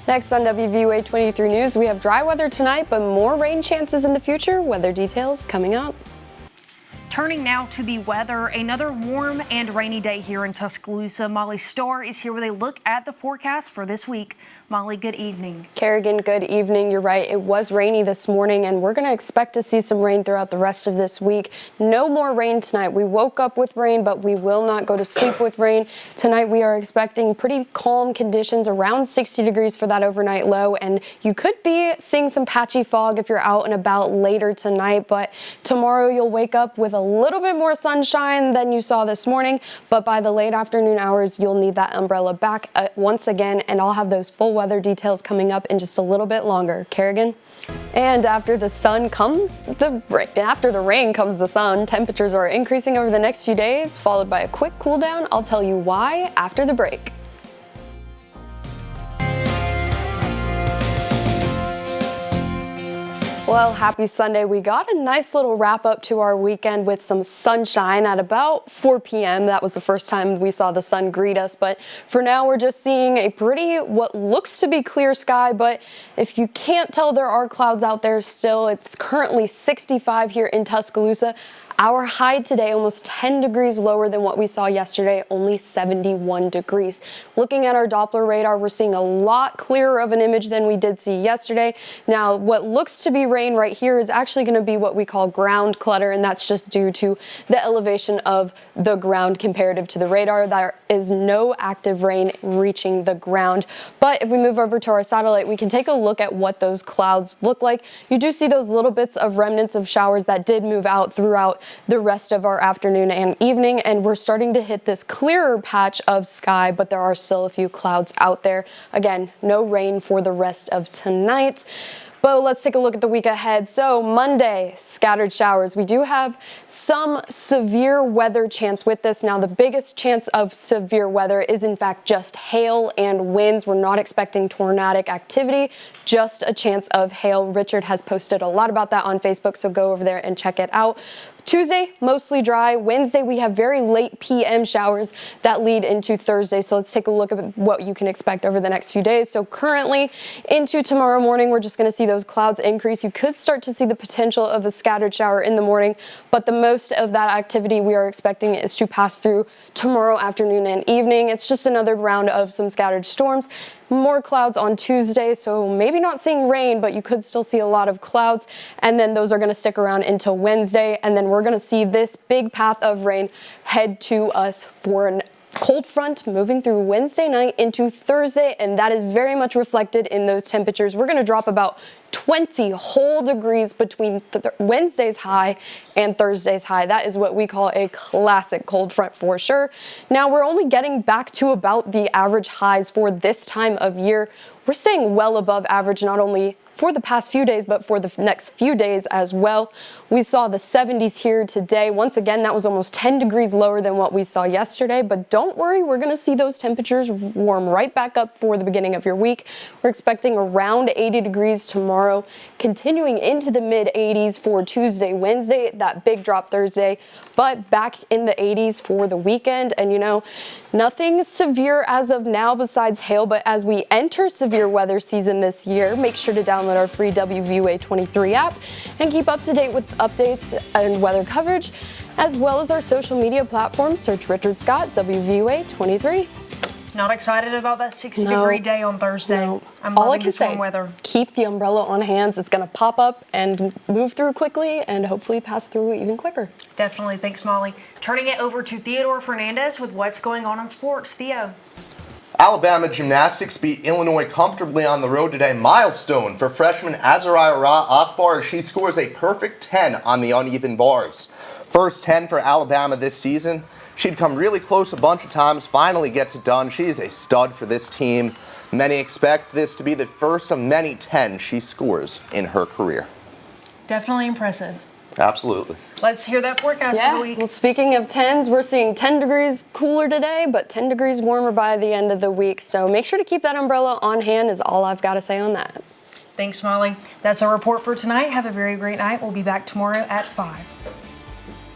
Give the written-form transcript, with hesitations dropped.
Next on WVUA 23 News, we have dry weather tonight, but more rain chances in the future. Weather details coming up. Turning now to the weather, another warm and rainy day here in Tuscaloosa. Molly Starr is here with a look at the forecast for this week. Molly, good evening. Kerrigan, good evening. You're right. It was rainy this morning, and we're going to expect to see some rain throughout the rest of this week. No more rain tonight. We woke up with rain, but we will not go to sleep with rain. Tonight, we are expecting pretty calm conditions, around 60 degrees for that overnight low, and you could be seeing some patchy fog if you're out and about later tonight, but tomorrow you'll wake up with a little bit more sunshine than you saw this morning, but by the late afternoon hours, you'll need that umbrella back once again, and I'll have those full weather details coming up in just a little bit longer. Kerrigan? And after the rain comes the sun. Temperatures are increasing over the next few days, followed by a quick cool down. I'll tell you why after the break. Well, happy Sunday. We got a nice little wrap up to our weekend with some sunshine at about 4 p.m. That was the first time we saw the sun greet us. But for now, we're just seeing a pretty, what looks to be clear sky. But if you can't tell, there are clouds out there still. It's currently 65 here in Tuscaloosa. Our high today almost 10 degrees lower than what we saw yesterday, only 71 degrees. Looking at our Doppler radar, we're seeing a lot clearer of an image than we did see yesterday. Now, what looks to be rain right here is actually going to be what we call ground clutter, and that's just due to the elevation of the ground comparative to the radar. There is no active rain reaching the ground. But if we move over to our satellite, we can take a look at what those clouds look like. You do see those little bits of remnants of showers that did move out throughout the rest of our afternoon and evening, and we're starting to hit this clearer patch of sky, but there are still a few clouds out there. Again, no rain for the rest of tonight. But let's take a look at the week ahead. So Monday, scattered showers. We do have some severe weather chance with this. Now, the biggest chance of severe weather is in fact just hail and winds. We're not expecting tornadic activity, just a chance of hail. Richard has posted a lot about that on Facebook, so go over there and check it out. Tuesday, mostly dry. Wednesday, we have very late PM showers that lead into Thursday. So let's take a look at what you can expect over the next few days. So currently into tomorrow morning, we're just going to see those clouds increase. You could start to see the potential of a scattered shower in the morning, but the most of that activity we are expecting is to pass through tomorrow afternoon and evening. It's just another round of some scattered storms. More clouds on Tuesday, so maybe not seeing rain, but you could still see a lot of clouds, and then those are going to stick around until Wednesday, and then we're going to see this big path of rain head to us for an cold front moving through Wednesday night into Thursday, and that is very much reflected in those temperatures. We're going to drop about 20 whole degrees between Wednesday's high and Thursday's high. That is what we call a classic cold front for sure. Now, we're only getting back to about the average highs for this time of year. We're staying well above average, not only for the past few days, but for the next few days as well. We saw the 70s here today. Once again, that was almost 10 degrees lower than what we saw yesterday, but don't worry, we're gonna see those temperatures warm right back up for the beginning of your week. We're expecting around 80 degrees tomorrow, continuing into the mid 80s for Tuesday, Wednesday, that big drop Thursday, but back in the 80s for the weekend. And you know, nothing severe as of now besides hail, but as we enter severe weather season this year, make sure to download our free WVUA 23 app and keep up to date with updates and weather coverage, as well as our social media platforms. Search Richard Scott, WVUA 23. Not excited about that 60-degree day on Thursday. No. I'm All I loving can this say, warm weather. keep the umbrella on hand. It's going to pop up and move through quickly and hopefully pass through even quicker. Definitely. Thanks, Molly. Turning it over to Theodore Fernandez with what's going on in sports. Theo. Alabama gymnastics beat Illinois comfortably on the road today. Milestone for freshman Azariah Akbar. She scores a perfect 10 on the uneven bars. First 10 for Alabama this season. She'd come really close a bunch of times, finally gets it done. She is a stud for this team. Many expect this to be the first of many 10 she scores in her career. Definitely impressive. Absolutely. Let's hear that forecast for the week. Well, speaking of 10s, we're seeing 10 degrees cooler today, but 10 degrees warmer by the end of the week. So make sure to keep that umbrella on hand is all I've got to say on that. Thanks, Molly. That's our report for tonight. Have a very great night. We'll be back tomorrow at 5.